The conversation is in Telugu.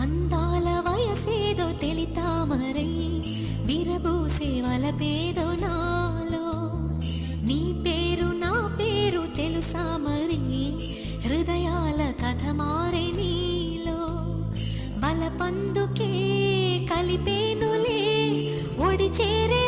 అందాల వయసేదో తెలితామరై విరబూసే వలపేదో నాలో. నీ పేరు నా పేరు తెలుసా మరి, హృదయాల కథ మారే నీలో. బలపందుకే కలిపేనులే ఒడి చేరే